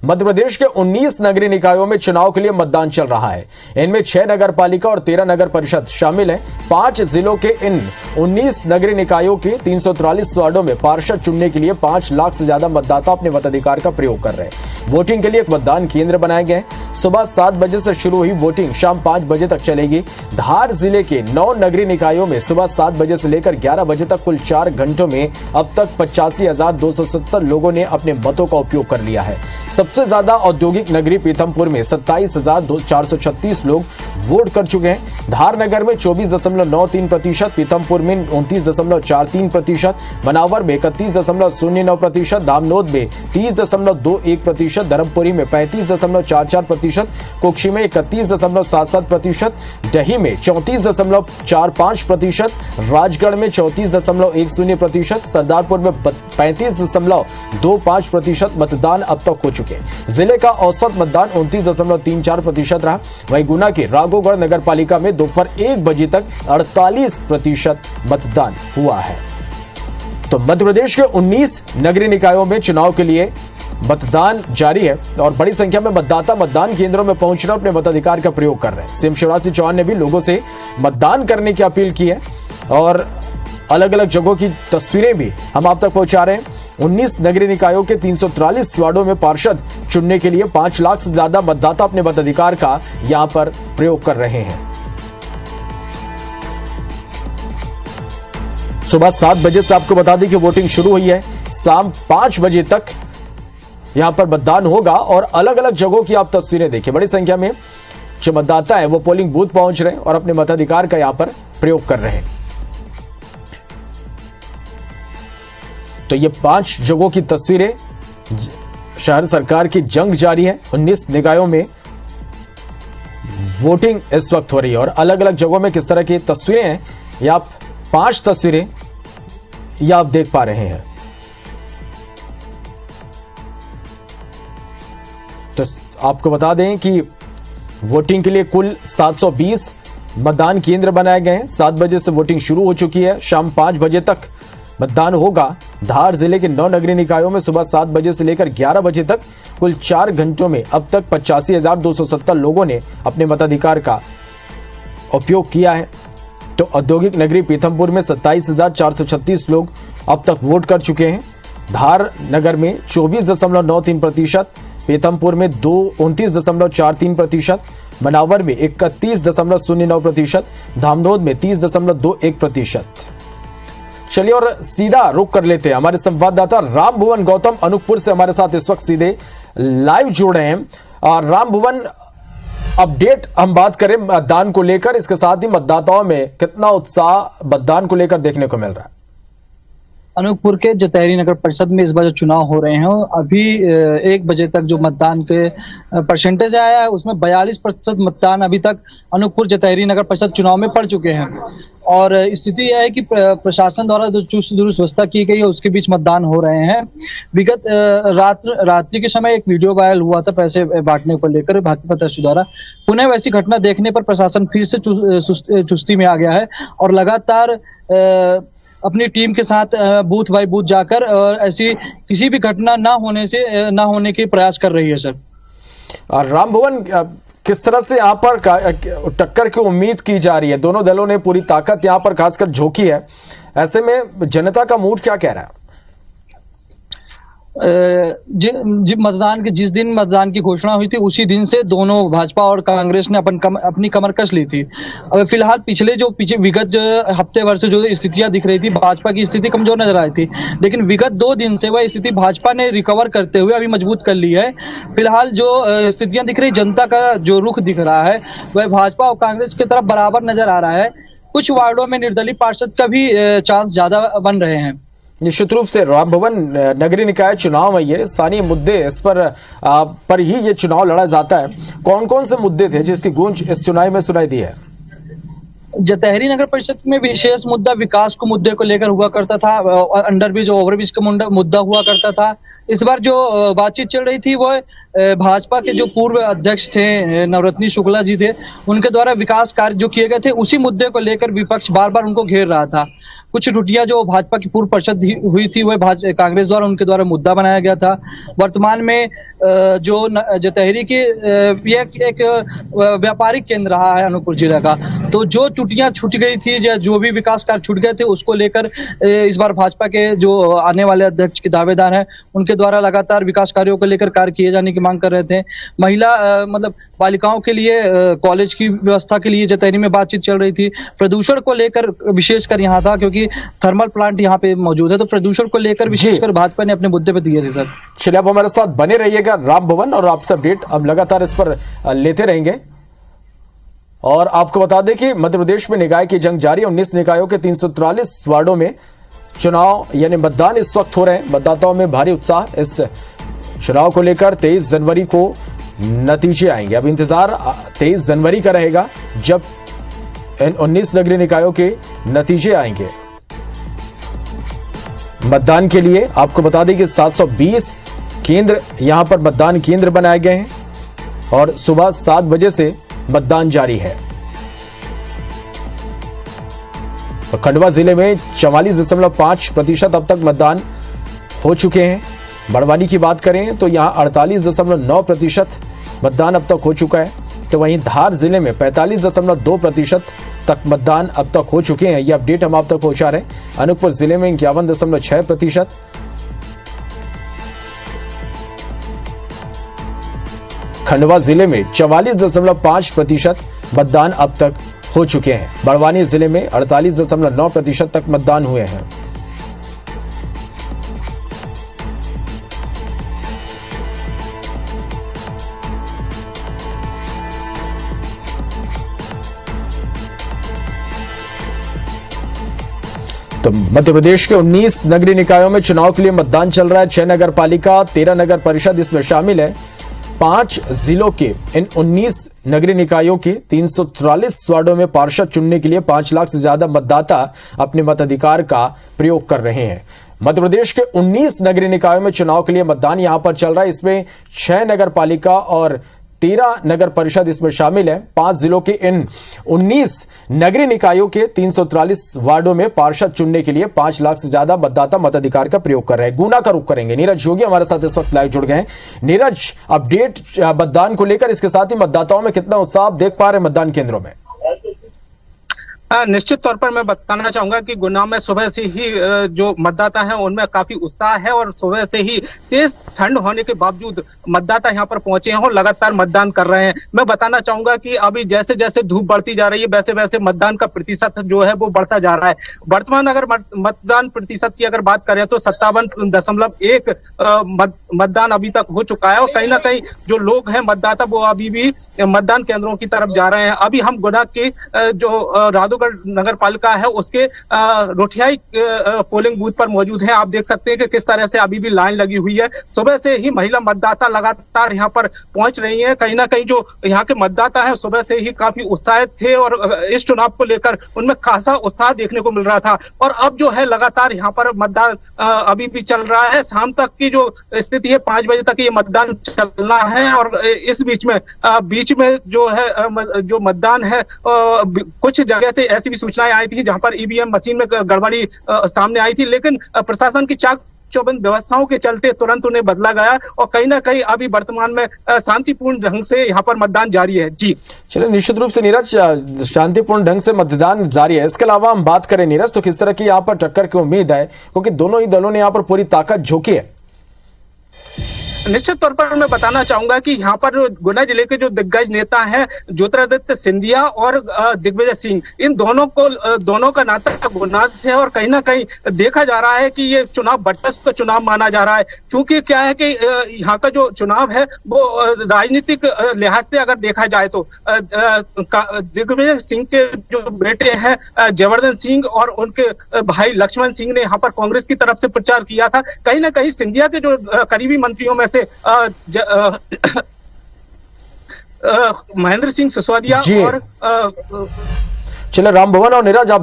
मध्य प्रदेश के 19 नगरीय निकायों में चुनाव के लिए मतदान चल रहा है। इनमें 6 नगर पालिका और 13 नगर परिषद शामिल हैं। 5 जिलों के इन 19 नगरीय निकायों के 343 वार्डों में पार्षद चुनने के लिए 5 लाख से ज्यादा मतदाता अपने मताधिकार का प्रयोग कर रहे हैं। वोटिंग के लिए एक मतदान केंद्र बनाए गए। सुबह 7 बजे से शुरू हुई वोटिंग शाम 5 बजे तक चलेगी। धार जिले के 9 नगरीय निकायों में सुबह 7 बजे से लेकर 11 बजे तक कुल 4 घंटों में अब तक 85,270 लोगों ने अपने मतों का उपयोग कर लिया है। सबसे ज्यादा औद्योगिक नगरी पीथमपुर में 27,436 लोग वोट कर चुके हैं। धार नगर में 24.93%, पीथमपुर में 29.43%, मनावर में 31.09%, दामनोद में 30.21%, धर्मपुरी में 35.44%, कुक्षी में 31.77%, डही में 34.45%, राजगढ़ में 34.10%, सरदारपुर में 35.25% मतदान अब तक हो चुके हैं। जिले का औसत मतदान 29.34% रहा। वहीं गुना के राघोगढ़ नगर पालिका में दोपहर 1 बजे तक 48% मतदान हुआ है। तो मध्य प्रदेश के 19 नगरीय निकायों में चुनाव के लिए मतदान जारी है और बड़ी संख्या में मतदाता मतदान केंद्रों में पहुंचकर अपने मताधिकार का प्रयोग कर रहे हैं। सीएम शिवराज सिंह चौहान ने भी लोगों से मतदान करने की अपील की है और अलग अलग जगहों की तस्वीरें भी हम आप तक पहुंचा रहे हैं। 19 नगरीय निकायों के 343 वार्डों में पार्षद चुनने के लिए 5 लाख से ज्यादा मतदाता अपने मताधिकार का यहां पर प्रयोग कर रहे हैं। सुबह 7 बजे से आपको बता दें कि वोटिंग शुरू हुई है। शाम 5 बजे तक यहां पर मतदान होगा और अलग अलग जगहों की आप तस्वीरें देखिए। बड़ी संख्या में जो मतदाता है वो पोलिंग बूथ पहुंच रहे हैं और अपने मताधिकार का यहां पर प्रयोग कर रहे हैं। तो ये 5 जगहों की तस्वीरें, शहर सरकार की जंग जारी है। 19 निकायों में वोटिंग इस वक्त हो रही है और अलग अलग जगहों में किस तरह की तस्वीरें हैं, ये आप 5 तस्वीरें ये आप देख पा रहे हैं। तो आपको बता दें कि वोटिंग के लिए कुल 720 मतदान केंद्र बनाए गए हैं। 7 बजे से वोटिंग शुरू हो चुकी है। शाम 5 बजे तक मतदान होगा। धार जिले के 9 नगरीय निकायों में सुबह 7 बजे से लेकर 11 बजे तक कुल 4 घंटों में अब तक 85,270 लोगों ने अपने मताधिकार का उपयोग किया है। तो औद्योगिक नगरी पीथमपुर में 27,436 लोग अब तक वोट कर चुके हैं। धार नगर में 24.93%, पीथमपुर में 29.43%, मनावर में 31.09%, धामनोद में 30.21%। चलिए और सीधा रुक कर लेते हैं। हमारे संवाददाता राम भुवन गौतम अनूपपुर से हमारे साथ इस वक्त सीधे लाइव जुड़ रहे हैं। और राम भुवन, अपडेट हम बात करें मतदान को लेकर, इसके साथ ही मतदाताओं में कितना उत्साह मतदान को लेकर देखने को मिल रहा है? अनूपपुर के जतहरी नगर परिषद में इस बार जो चुनाव हो रहे हैं, अभी 1 बजे तक जो मतदान के परसेंटेज आया है उसमें 42% मतदान अभी तक अनूपपुर जतहरी नगर परिषद चुनाव में पड़ चुके हैं। और स्थिति यह है कि प्रशासन द्वारा जो चुस्त दुरुस्त व्यवस्था की गई है उसके बीच मतदान हो रहे हैं। विगत रात्रि के समय एक वीडियो वायरल हुआ था पैसे बांटने को लेकर भाजपा प्रत्याशी द्वारा। पुनः वैसी घटना देखने पर प्रशासन फिर से चुस्ती में आ गया है और लगातार अपनी टीम के साथ बूथ बाय बूथ जाकर ऐसी किसी भी घटना ना होने के प्रयास कर रही है सर। और राम भुवन, किस तरह से यहाँ पर टक्कर की उम्मीद की जा रही है? दोनों दलों ने पूरी ताकत यहाँ पर खासकर झोंकी है। ऐसे में जनता का मूड क्या कह रहा है? जिस दिन मतदान की घोषणा हुई थी उसी दिन से दोनों भाजपा और कांग्रेस ने अपनी कमर कस ली थी। अब फिलहाल पीछे विगत हफ्ते भर से जो स्थितियां दिख रही थी, भाजपा की स्थिति कमजोर नजर आई थी, लेकिन विगत 2 दिन से वह स्थिति भाजपा ने रिकवर करते हुए अभी मजबूत कर ली है। फिलहाल जो स्थितियां दिख रही, जनता का जो रुख दिख रहा है वह भाजपा और कांग्रेस की तरफ बराबर नजर आ रहा है। कुछ वार्डों में निर्दलीय पार्षद का भी चांस ज्यादा बन रहे हैं। निश्चित रूप से राम भवन, नगरीय निकाय चुनाव है, ये स्थानीय मुद्दे इस पर ही ये चुनाव लड़ा जाता है। कौन कौन से मुद्दे थे जिसकी गूंज इस चुनाव में सुनाई दी है? जतहरी नगर परिषद में विशेष मुद्दा विकास को मुद्दे को लेकर हुआ करता था। अंडरब्रिज ओवरब्रिज का मुद्दा हुआ करता था। इस बार जो बातचीत चल रही थी वह भाजपा के जो पूर्व अध्यक्ष थे नवरत्नी शुक्ला जी थे, उनके द्वारा विकास कार्य जो किए गए थे उसी मुद्दे को लेकर विपक्ष बार बार उनको घेर रहा था। कुछ त्रुटियां जो भाजपा की पूर्व परिषद हुई थी वह कांग्रेस द्वारा उनके द्वारा मुद्दा बनाया गया था। वर्तमान में जो जतहरी के ये एक व्यापारिक केंद्र रहा है अनूपपुर जिला का, तो जो त्रुटियां छूट गई थी या जो भी विकास कार्य छूट गए थे उसको लेकर इस बार भाजपा के जो आने वाले अध्यक्ष के दावेदार हैं उनके द्वारा लगातार विकास कार्यों को लेकर कार्य किए जाने की मांग कर रहे थे। महिला मतलब बालिकाओं के लिए कॉलेज की व्यवस्था के लिए जतहरी में बातचीत चल रही थी। प्रदूषण को लेकर विशेषकर यहाँ था क्योंकि थर्मल प्लांट यहाँ पे मौजूद है, तो प्रदूषण को लेकर विशेषकर भाजपा ने अपने मुद्दे पे दिए थे। सर चलिए आप हमारे साथ बने रहिएगा राम भवन, और आपसे अपडेट अब लगातार इस पर लेते रहेंगे। और आपको बता दें कि मध्य प्रदेश में निकाय की जंग जारी है। 19 निकायों के 343 वार्डों में चुनाव यानी मतदान इस वक्त हो रहे हैं। मतदाताओं में भारी उत्साह। इस चुनाव को लेकर 23 जनवरी को नतीजे आएंगे। अब इंतजार 23 जनवरी का रहेगा जब इन 19 नगरीय निकायों के नतीजे आएंगे। मतदान के लिए आपको बता दें कि 720 केंद्र यहां पर मतदान केंद्र बनाए गए हैं और सुबह 7 बजे से मतदान जारी है। तो खंडवा जिले में 44.5% अब तक मतदान हो चुके हैं। बड़वानी की बात करें तो यहां 48.9% मतदान अब तक हो चुका है। तो वहीं धार जिले में 45.2% तक मतदान अब तक हो चुके हैं। ये अपडेट हम आप तक पहुंचा रहे हैं। अनूपपुर जिले में 51.6%, खंडवा जिले में 44.5% मतदान अब तक हो चुके हैं। बड़वानी जिले में 48.9% तक मतदान हुए हैं। तो मध्य प्रदेश के 19 नगरीय निकायों में चुनाव के लिए मतदान चल रहा है। 6 नगर पालिका, 13 नगर परिषद इसमें शामिल है। 5 जिलों के इन 19 नगरीय निकायों के 343 वार्डों में पार्षद चुनने के लिए 5 लाख से ज्यादा मतदाता अपने मताधिकार का प्रयोग कर रहे हैं। मध्य प्रदेश के 19 नगरीय निकायों में चुनाव के लिए मतदान यहां पर चल रहा है। इसमें 6 नगर पालिका और 13 नगर परिषद इसमें शामिल है। 5 जिलों के इन 19 नगरीय निकायों के 343 वार्डों में पार्षद चुनने के लिए 5 लाख से ज्यादा मतदाता मताधिकार का प्रयोग कर रहे हैं। गुना का रुख करेंगे। नीरज योगी हमारे साथ इस वक्त लाइव जुड़ गए हैं। नीरज, अपडेट मतदान को लेकर, इसके साथ ही मतदाताओं में कितना उत्साह आप देख पा रहे हैं मतदान केंद्रों में? निश्चित तौर पर मैं बताना चाहूंगा कि गुना में सुबह से ही जो मतदाता हैं उनमें काफी उत्साह है और सुबह से ही तेज ठंड होने के बावजूद मतदाता यहां पर पहुंचे हैं और लगातार मतदान कर रहे हैं। मैं बताना चाहूंगा कि अभी जैसे जैसे धूप बढ़ती जा रही है वैसे वैसे मतदान का प्रतिशत जो है वो बढ़ता जा रहा है। वर्तमान अगर मतदान प्रतिशत की अगर बात करें तो 57.1 मतदान अभी तक हो चुका है और कहीं ना कहीं जो लोग हैं मतदाता वो अभी भी मतदान केंद्रों की तरफ जा रहे हैं। अभी हम गुना के जो राधो नगर पालिका है उसके रोठियाई पोलिंग बूथ पर मौजूद है। आप देख सकते हैं कि किस तरह से अभी भी लाइन लगी हुई है। सुबह से ही महिला मतदाता लगातार यहां पर पहुंच रही हैं। कहीं ना कहीं जो यहां के मतदाता हैं सुबह से ही काफी उत्साहित थे और इस चुनाव को लेकर उनमें खासा उत्साह देखने को मिल रहा था। और अब जो है लगातार यहां पर मतदान अभी भी चल रहा है। शाम तक की जो स्थिति है 5 बजे तक ये मतदान चलना है और इस बीच में जो है जो मतदान है कुछ जगह से ऐसी भी सूचनाएं आई थी जहां पर ईवीएम मशीन में गड़बड़ी सामने आई थी, लेकिन प्रशासन की चाक चौबंद व्यवस्थाओं के चलते तुरंत उन्हें बदला गया और कहीं ना कहीं अभी वर्तमान में शांतिपूर्ण ढंग से यहाँ पर मतदान जारी है। जी चलिए, निश्चित रूप से नीरज, शांतिपूर्ण ढंग से मतदान जारी है। इसके अलावा हम बात करें नीरज तो किस तरह की यहाँ पर टक्कर की उम्मीद है, क्योंकि दोनों ही दलों ने यहाँ पर पूरी ताकत झोंकी है? निश्चित तौर पर मैं बताना चाहूंगा कि यहाँ पर गुना जिले के जो दिग्गज नेता हैं ज्योतिरादित्य सिंधिया और दिग्विजय सिंह, इन दोनों का नाता गुना से है और कहीं ना कहीं देखा जा रहा है कि ये चुनाव वर्चस्व चुनाव माना जा रहा है। क्योंकि क्या है कि यहाँ का जो चुनाव है वो राजनीतिक लिहाज से अगर देखा जाए तो दिग्विजय सिंह के जो बेटे हैं जयवर्धन सिंह और उनके भाई लक्ष्मण सिंह ने यहाँ पर कांग्रेस की तरफ से प्रचार किया था। कहीं ना कहीं सिंधिया के जो करीबी मंत्रियों में से महेंद्र सिंह सिसोदिया और चलो राम भवन और नीरज, आप